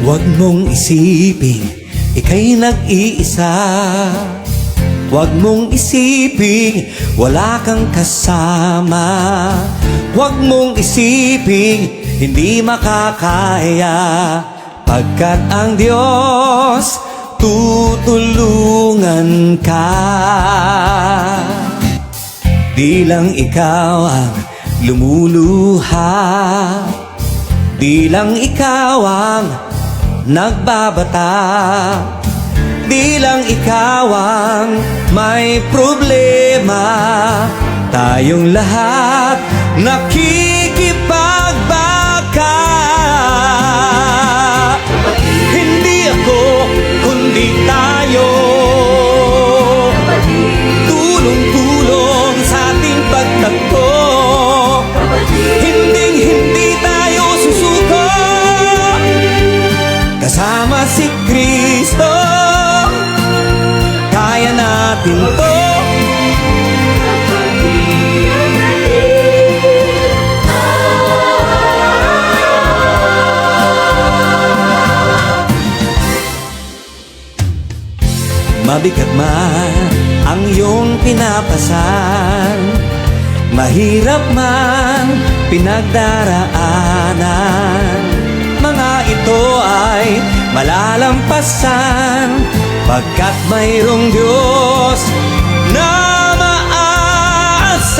Huwag mong isipin, ika'y nag-iisa. Huwag mong isipin, wala kang kasama. Huwag mong isipin, hindi makakaya. Pagkat ang Diyos, tutulungan ka. Di lang ikaw ang lumuluha, di lang ikaw ang nagbabata, di lang ikaw ang may problema. Tayong lahat nakikipagbaka. Hindi ako, kundi tayo. Tulong-tulong sa ating pagtakbo. Hinding-hindi tayo susuko. Kasama si Kristo, kaya natin to. Mabigat man ang iyong pinapasan, mahirap man pinagdaraanan, mga ito ay malalampasan, pagkat mayroong Diyos na maaasahan.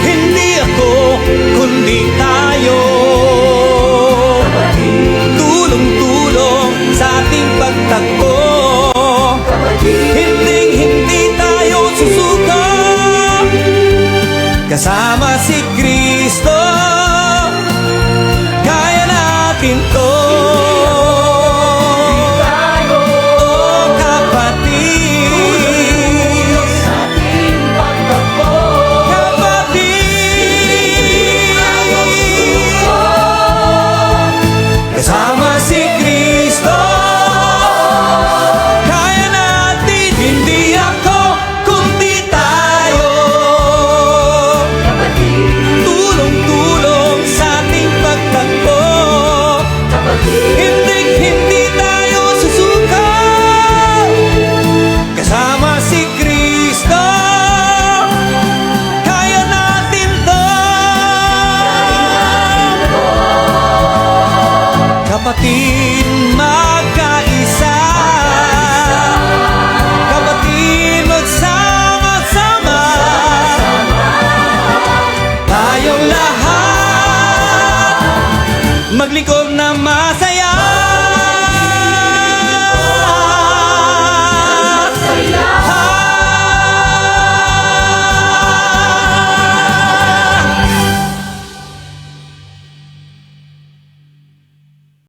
Hindi ako, kundi tayo. Tulong-tulong sa ating pagtakbo. Hinding-hindi tayo susuko. Kasama si Kristo, kaya natin to. Oh kapatid, kasama si Kristo, kaya natin. Hindi ako, kundi tayo. Tulong-tulong sa ating pagtakbo. Hindi tayo susuko. Kasama si Kristo, kaya natin to. Kapatid,